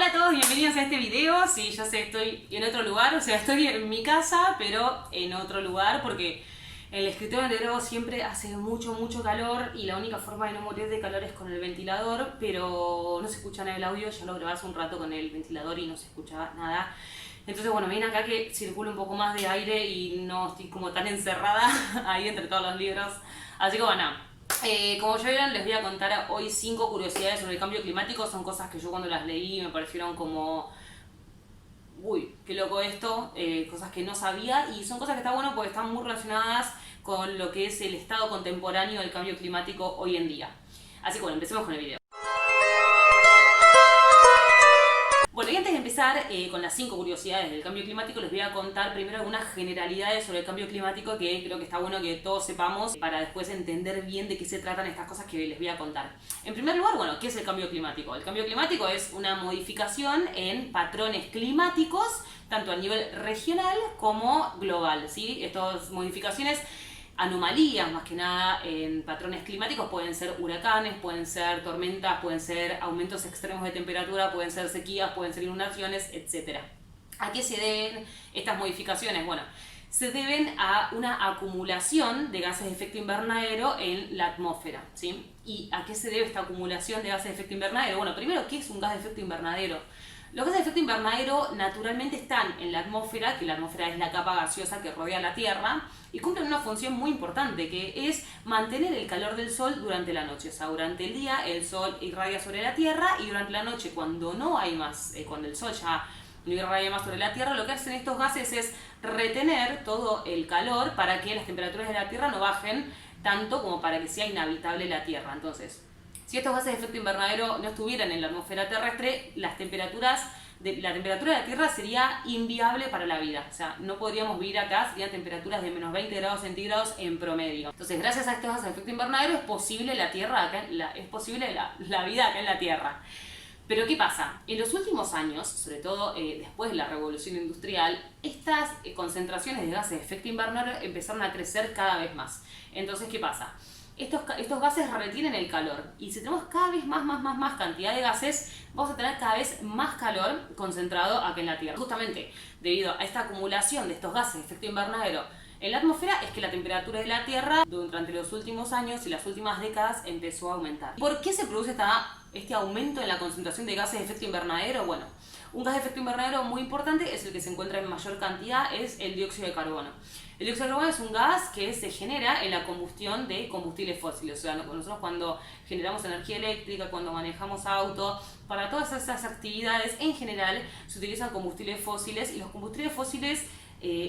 Hola a todos, bienvenidos a este video. Sí, ya sé, estoy en otro lugar, o sea, estoy en mi casa, pero en otro lugar porque en el escritorio donde grabo siempre hace mucho calor y la única forma de no morir de calor es con el ventilador, pero no se escucha nada el audio. Ya lo grabé hace un rato con el ventilador y no se escuchaba nada. Entonces, bueno, viene acá que circula un poco más de aire y no estoy como tan encerrada ahí entre todos los libros. Así que bueno. Como ya vieron, les voy a contar hoy 5 curiosidades sobre el cambio climático. Son cosas que yo cuando las leí me parecieron como... Uy, qué loco esto, cosas que no sabía, y son cosas que está bueno porque están muy relacionadas con lo que es el estado contemporáneo del cambio climático hoy en día. Así que bueno, empecemos con el video. Bueno, y antes de empezar con las 5 curiosidades del cambio climático, les voy a contar primero algunas generalidades sobre el cambio climático que creo que está bueno que todos sepamos para después entender bien de qué se tratan estas cosas que les voy a contar. En primer lugar, bueno, ¿qué es el cambio climático? El cambio climático es una modificación en patrones climáticos, tanto a nivel regional como global, ¿sí? Estas modificaciones, anomalías más que nada en patrones climáticos, pueden ser huracanes, pueden ser tormentas, pueden ser aumentos extremos de temperatura, pueden ser sequías, pueden ser inundaciones, etc. ¿A qué se deben estas modificaciones? Bueno, se deben a una acumulación de gases de efecto invernadero en la atmósfera, ¿sí? ¿Y a qué se debe esta acumulación de gases de efecto invernadero? Bueno, primero, ¿qué es un gas de efecto invernadero? Los gases de efecto invernadero naturalmente están en la atmósfera, que la atmósfera es la capa gaseosa que rodea la Tierra, y cumplen una función muy importante, que es mantener el calor del Sol durante la noche. O sea, durante el día el Sol irradia sobre la Tierra, y durante la noche, cuando no hay más, cuando el Sol ya no irradia más sobre la Tierra, lo que hacen estos gases es retener todo el calor para que las temperaturas de la Tierra no bajen tanto como para que sea inhabitable la Tierra. Entonces, si estos gases de efecto invernadero no estuvieran en la atmósfera terrestre, la temperatura de la Tierra sería inviable para la vida. O sea, no podríamos vivir acá, serían temperaturas de menos 20 grados centígrados en promedio. Entonces, gracias a estos gases de efecto invernadero es posible la vida acá en la Tierra. Pero ¿qué pasa? En los últimos años, sobre todo después de la revolución industrial, estas concentraciones de gases de efecto invernadero empezaron a crecer cada vez más. Entonces, ¿qué pasa? Estos gases retienen el calor, y si tenemos cada vez más cantidad de gases, vamos a tener cada vez más calor concentrado aquí en la Tierra. Justamente debido a esta acumulación de estos gases de efecto invernadero en la atmósfera es que la temperatura de la Tierra durante los últimos años y las últimas décadas empezó a aumentar. ¿Por qué se produce este aumento en la concentración de gases de efecto invernadero? Bueno, un gas de efecto invernadero muy importante es el que se encuentra en mayor cantidad, es el dióxido de carbono. El dióxido de carbono es un gas que se genera en la combustión de combustibles fósiles. O sea, nosotros cuando generamos energía eléctrica, cuando manejamos autos, para todas esas actividades en general se utilizan combustibles fósiles, y los combustibles fósiles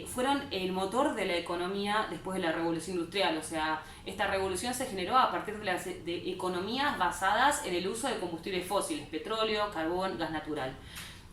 fueron el motor de la economía después de la revolución industrial. O sea, esta revolución se generó a partir de economías basadas en el uso de combustibles fósiles, petróleo, carbón, gas natural.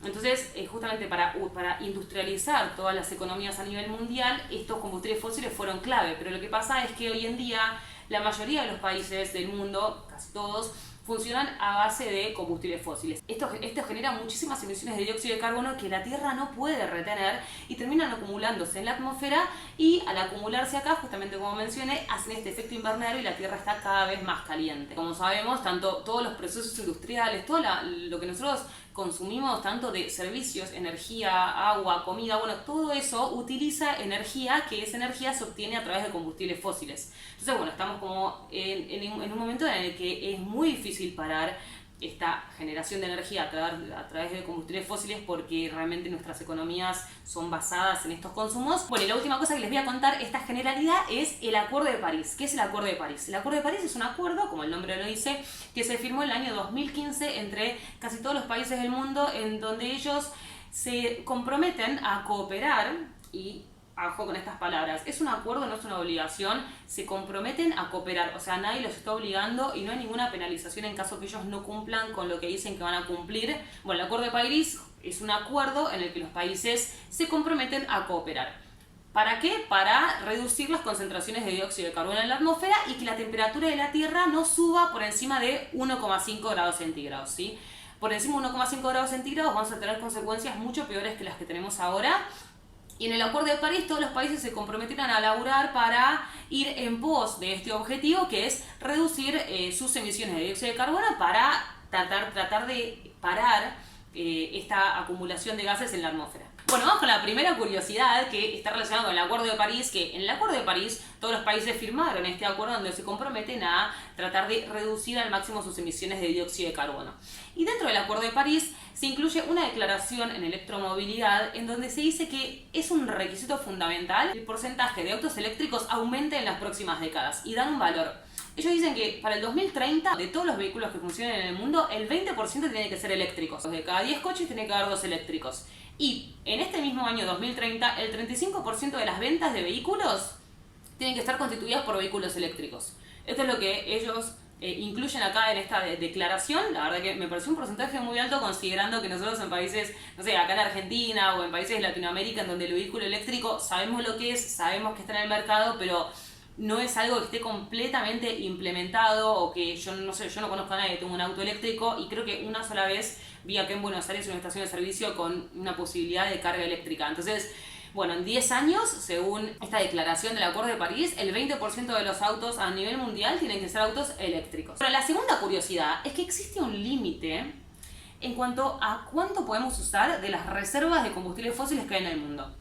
Entonces, justamente para industrializar todas las economías a nivel mundial, estos combustibles fósiles fueron clave. Pero lo que pasa es que hoy en día la mayoría de los países del mundo, casi todos, funcionan a base de combustibles fósiles. Esto genera muchísimas emisiones de dióxido de carbono que la Tierra no puede retener y terminan acumulándose en la atmósfera, y al acumularse acá, justamente como mencioné, hacen este efecto invernadero y la Tierra está cada vez más caliente. Como sabemos, tanto todos los procesos industriales, todo lo que nosotros consumimos, tanto de servicios, energía, agua, comida, bueno, todo eso utiliza energía, que esa energía se obtiene a través de combustibles fósiles. Entonces, bueno, estamos como en un momento en el que es muy difícil parar esta generación de energía a través de combustibles fósiles, porque realmente nuestras economías son basadas en estos consumos. Bueno, y la última cosa que les voy a contar, esta generalidad, es el Acuerdo de París. ¿Qué es el Acuerdo de París? El Acuerdo de París es un acuerdo, como el nombre lo dice, que se firmó en el año 2015 entre casi todos los países del mundo, en donde ellos se comprometen a cooperar. Y ojo con estas palabras, es un acuerdo, no es una obligación, se comprometen a cooperar, o sea, nadie los está obligando y no hay ninguna penalización en caso que ellos no cumplan con lo que dicen que van a cumplir. Bueno, el Acuerdo de París es un acuerdo en el que los países se comprometen a cooperar. ¿Para qué? Para reducir las concentraciones de dióxido de carbono en la atmósfera y que la temperatura de la Tierra no suba por encima de 1,5 grados centígrados, ¿sí? Por encima de 1,5 grados centígrados vamos a tener consecuencias mucho peores que las que tenemos ahora. Y en el Acuerdo de París todos los países se comprometieron a laburar para ir en pos de este objetivo, que es reducir sus emisiones de dióxido de carbono para tratar de parar esta acumulación de gases en la atmósfera. Bueno, vamos con la primera curiosidad que está relacionada con el Acuerdo de París, que en el Acuerdo de París todos los países firmaron este acuerdo donde se comprometen a tratar de reducir al máximo sus emisiones de dióxido de carbono. Y dentro del Acuerdo de París se incluye una declaración en electromovilidad en donde se dice que es un requisito fundamental que el porcentaje de autos eléctricos aumente en las próximas décadas y dan un valor. Ellos dicen que para el 2030, de todos los vehículos que funcionen en el mundo, el 20% tiene que ser eléctricos. De cada 10 coches tiene que haber 2 eléctricos. Y en este mismo año 2030, el 35% de las ventas de vehículos tienen que estar constituidas por vehículos eléctricos. Esto es lo que ellos incluyen acá en esta declaración. La verdad que me pareció un porcentaje muy alto considerando que nosotros en países, no sé, acá en Argentina o en países de Latinoamérica en donde el vehículo eléctrico sabemos lo que es, sabemos que está en el mercado, pero no es algo que esté completamente implementado o que yo no sé, yo no conozco a nadie que tenga un auto eléctrico y creo que una sola vez vi acá en Buenos Aires una estación de servicio con una posibilidad de carga eléctrica. Entonces, bueno, en 10 años, según esta declaración del Acuerdo de París, el 20% de los autos a nivel mundial tienen que ser autos eléctricos. Pero la segunda curiosidad es que existe un límite en cuanto a cuánto podemos usar de las reservas de combustibles fósiles que hay en el mundo.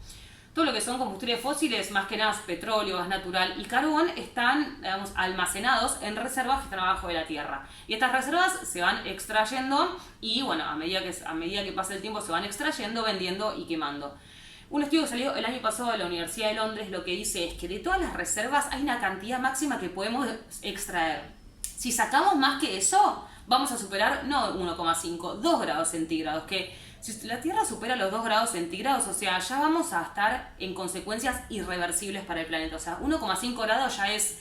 Todo lo que son combustibles fósiles, más que nada petróleo, gas natural y carbón, están, digamos, almacenados en reservas que están abajo de la tierra. Y estas reservas se van extrayendo y, bueno, a medida que pasa el tiempo se van extrayendo, vendiendo y quemando. Un estudio que salió el año pasado de la Universidad de Londres lo que dice es que de todas las reservas hay una cantidad máxima que podemos extraer. Si sacamos más que eso, vamos a superar no 1,5, 2 grados centígrados, que si la Tierra supera los 2 grados centígrados, o sea, ya vamos a estar en consecuencias irreversibles para el planeta. O sea, 1,5 grados ya es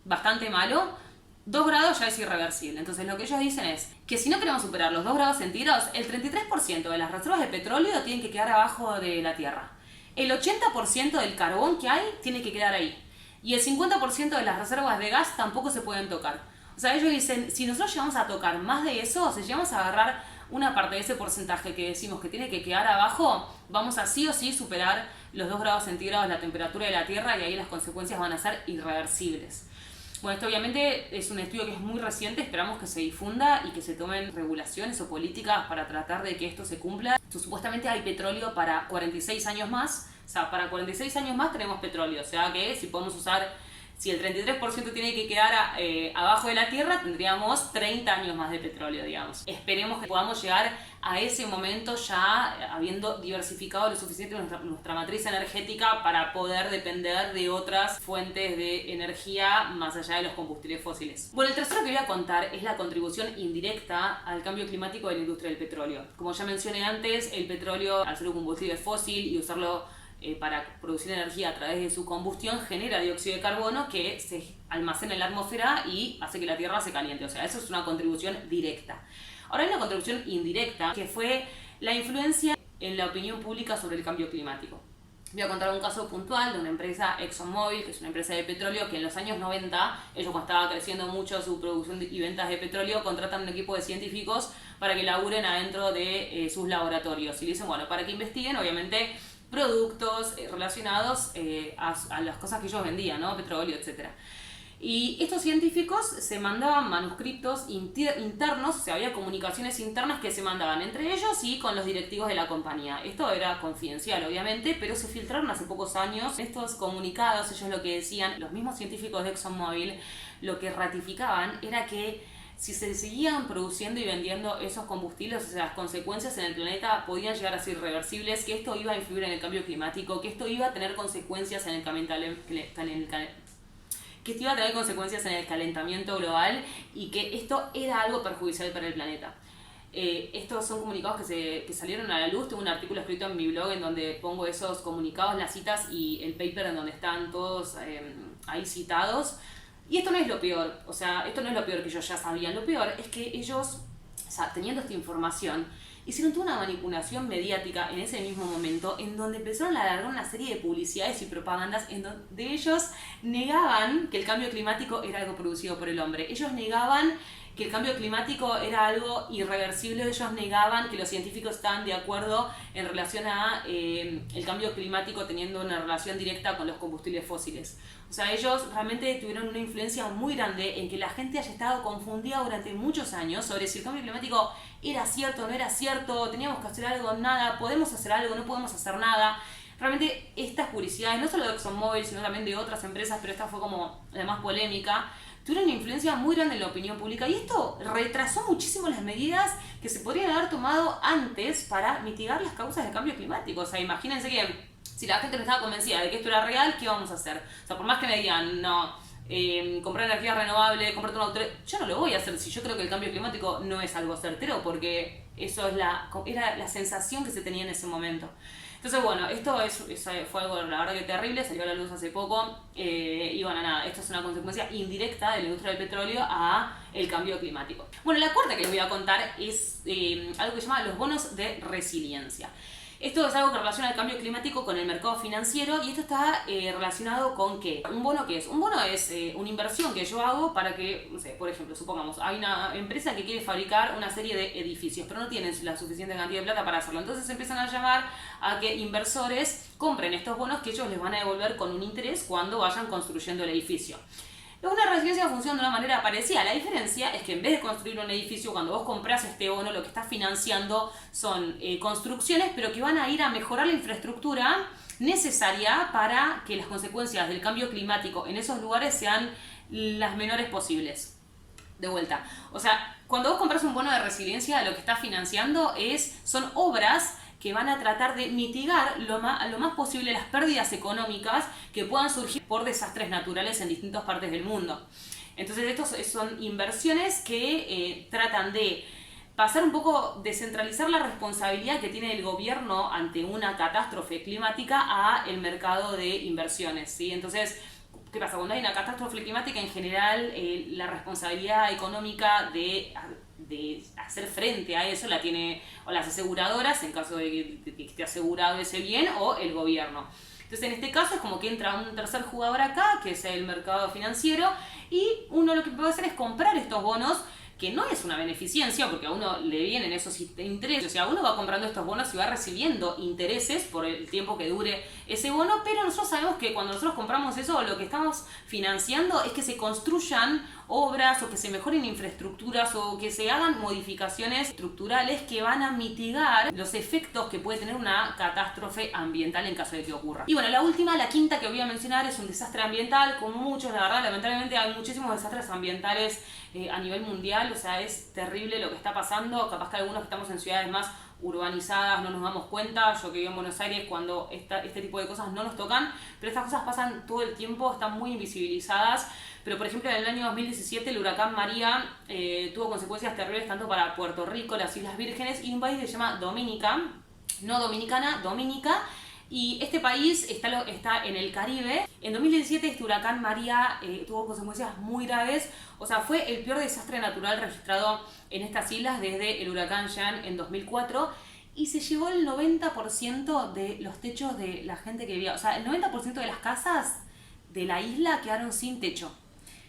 bastante malo, 2 grados ya es irreversible. Entonces lo que ellos dicen es que si no queremos superar los 2 grados centígrados, el 33% de las reservas de petróleo tienen que quedar abajo de la Tierra. El 80% del carbón que hay tiene que quedar ahí. Y el 50% de las reservas de gas tampoco se pueden tocar. O sea, ellos dicen, si nosotros llegamos a tocar más de eso, si llegamos a agarrar una parte de ese porcentaje que decimos que tiene que quedar abajo, vamos a sí o sí superar los 2 grados centígrados la temperatura de la Tierra y ahí las consecuencias van a ser irreversibles. Bueno, esto obviamente es un estudio que es muy reciente, esperamos que se difunda y que se tomen regulaciones o políticas para tratar de que esto se cumpla. Supuestamente hay petróleo para 46 años más, o sea, para 46 años más tenemos petróleo, o sea que si podemos usar... Si el 33% tiene que quedar abajo de la Tierra, tendríamos 30 años más de petróleo, digamos. Esperemos que podamos llegar a ese momento ya habiendo diversificado lo suficiente nuestra matriz energética para poder depender de otras fuentes de energía más allá de los combustibles fósiles. Bueno, el tercero que voy a contar es la contribución indirecta al cambio climático de la industria del petróleo. Como ya mencioné antes, el petróleo, al ser un combustible fósil y usarlo para producir energía a través de su combustión, genera dióxido de carbono que se almacena en la atmósfera y hace que la Tierra se caliente. O sea, eso es una contribución directa. Ahora hay una contribución indirecta que fue la influencia en la opinión pública sobre el cambio climático. Voy a contar un caso puntual de una empresa, ExxonMobil, que es una empresa de petróleo, que en los años 90, ellos cuando estaba creciendo mucho su producción y ventas de petróleo, contratan un equipo de científicos para que laburen adentro de sus laboratorios. Y le dicen, bueno, para que investiguen, obviamente, productos relacionados a las cosas que ellos vendían, ¿no? Petróleo, etc. Y estos científicos se mandaban manuscritos internos, o sea, había comunicaciones internas que se mandaban entre ellos y con los directivos de la compañía. Esto era confidencial, obviamente, pero se filtraron hace pocos años. Estos comunicados, ellos lo que decían, los mismos científicos de ExxonMobil, lo que ratificaban era que si se seguían produciendo y vendiendo esos combustibles, o sea, las consecuencias en el planeta podían llegar a ser irreversibles, que esto iba a influir en el cambio climático, que esto iba a tener consecuencias en el calentamiento global y que esto era algo perjudicial para el planeta. Estos son comunicados que salieron a la luz. Tengo un artículo escrito en mi blog en donde pongo esos comunicados, las citas y el paper en donde están todos ahí citados. Y esto no es lo peor, o sea, esto no es lo peor que ellos ya sabían. Lo peor es que ellos, o sea, teniendo esta información, hicieron toda una manipulación mediática en ese mismo momento en donde empezaron a alargar una serie de publicidades y propagandas en donde ellos negaban que el cambio climático era algo producido por el hombre. Ellos negaban que el cambio climático era algo irreversible. Ellos negaban que los científicos estaban de acuerdo en relación a el cambio climático teniendo una relación directa con los combustibles fósiles. O sea, ellos realmente tuvieron una influencia muy grande en que la gente haya estado confundida durante muchos años sobre si el cambio climático era cierto o no era cierto, teníamos que hacer algo, nada, podemos hacer algo, no podemos hacer nada. Realmente estas publicidades, no solo de ExxonMobil, sino también de otras empresas, pero esta fue como la más polémica, tuvieron una influencia muy grande en la opinión pública y esto retrasó muchísimo las medidas que se podrían haber tomado antes para mitigar las causas del cambio climático. O sea, imagínense que si la gente no estaba convencida de que esto era real, ¿qué vamos a hacer? O sea, por más que me digan, no, comprar energía renovable, comprarte un auto, yo no lo voy a hacer si yo creo que el cambio climático no es algo certero, porque eso es era la sensación que se tenía en ese momento. Entonces, bueno, esto fue algo, la verdad, que terrible, salió a la luz hace poco, y bueno, nada, esto es una consecuencia indirecta de la industria del petróleo a el cambio climático. Bueno, la cuarta que les voy a contar es algo que se llama los bonos de resiliencia. Esto es algo que relaciona el cambio climático con el mercado financiero y esto está relacionado con ¿qué? ¿Un bono qué es? Un bono es una inversión que yo hago para que, no sé, por ejemplo, supongamos, hay una empresa que quiere fabricar una serie de edificios, pero no tienen la suficiente cantidad de plata para hacerlo. Entonces empiezan a llamar a que inversores compren estos bonos que ellos les van a devolver con un interés cuando vayan construyendo el edificio. Una resiliencia funciona de una manera parecida. La diferencia es que en vez de construir un edificio, cuando vos compras este bono, lo que estás financiando son construcciones, pero que van a ir a mejorar la infraestructura necesaria para que las consecuencias del cambio climático en esos lugares sean las menores posibles. De vuelta. O sea, cuando vos compras un bono de resiliencia, lo que estás financiando son obras que van a tratar de mitigar lo más posible las pérdidas económicas que puedan surgir por desastres naturales en distintas partes del mundo. Entonces, estos son inversiones que tratan de pasar un poco, descentralizar la responsabilidad que tiene el gobierno ante una catástrofe climática a el mercado de inversiones, ¿sí? Entonces, ¿qué pasa? Cuando hay una catástrofe climática, en general, la responsabilidad económica de hacer frente a eso la tiene o las aseguradoras, en caso de que esté asegurado ese bien, o el gobierno. Entonces, en este caso es como que entra un tercer jugador acá, que es el mercado financiero, y uno lo que puede hacer es comprar estos bonos, que no es una beneficencia, porque a uno le vienen esos intereses. O sea, uno va comprando estos bonos y va recibiendo intereses por el tiempo que dure ese bono, pero nosotros sabemos que cuando nosotros compramos eso, lo que estamos financiando es que se construyan obras o que se mejoren infraestructuras o que se hagan modificaciones estructurales que van a mitigar los efectos que puede tener una catástrofe ambiental en caso de que ocurra. Y bueno, la quinta que voy a mencionar es un desastre ambiental, con muchos, la verdad, lamentablemente hay muchísimos desastres ambientales a nivel mundial. O sea, es terrible lo que está pasando. Capaz que algunos que estamos en ciudades más urbanizadas no nos damos cuenta. Yo que vivo en Buenos Aires, cuando este tipo de cosas no nos tocan, pero estas cosas pasan todo el tiempo, están muy invisibilizadas. Pero por ejemplo, en el año 2017 el huracán María tuvo consecuencias terribles tanto para Puerto Rico, las Islas Vírgenes y un país que se llama Dominica, no Dominicana, Dominica. Y este país está en el Caribe. En 2017 este huracán María tuvo consecuencias muy graves. O sea, fue el peor desastre natural registrado en estas islas desde el huracán Jeanne en 2004. Y se llevó el 90% de los techos de la gente que vivía. O sea, el 90% de las casas de la isla quedaron sin techo.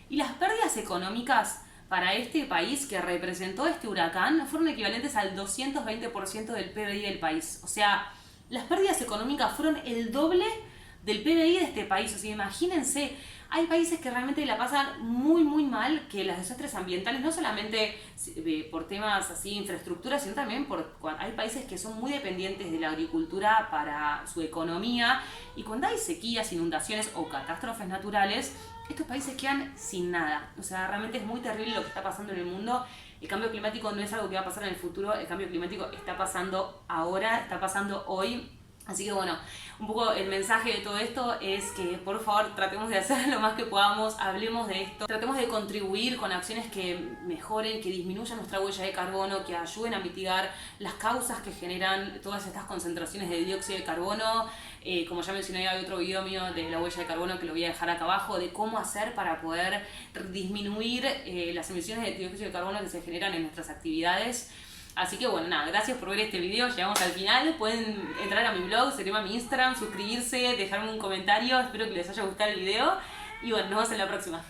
Y las pérdidas económicas para este país que representó este huracán fueron equivalentes al 220% del PBI del país. O sea, las pérdidas económicas fueron el doble del PBI de este país. O sea, imagínense, hay países que realmente la pasan muy, muy mal, que los desastres ambientales, no solamente por temas así, infraestructura, sino también hay países que son muy dependientes de la agricultura para su economía. Y cuando hay sequías, inundaciones o catástrofes naturales, estos países quedan sin nada. O sea, realmente es muy terrible lo que está pasando en el mundo. El cambio climático no es algo que va a pasar en el futuro, el cambio climático está pasando ahora, está pasando hoy. Así que bueno, un poco el mensaje de todo esto es que por favor tratemos de hacer lo más que podamos, hablemos de esto, tratemos de contribuir con acciones que mejoren, que disminuyan nuestra huella de carbono, que ayuden a mitigar las causas que generan todas estas concentraciones de dióxido de carbono. Como ya mencioné, hay otro video mío de la huella de carbono que lo voy a dejar acá abajo, de cómo hacer para poder disminuir las emisiones de dióxido de carbono que se generan en nuestras actividades. Así que bueno, nada, gracias por ver este video, llegamos al final. Pueden entrar a mi blog, se llama mi Instagram, suscribirse, dejarme un comentario, espero que les haya gustado el video y bueno, nos vemos en la próxima.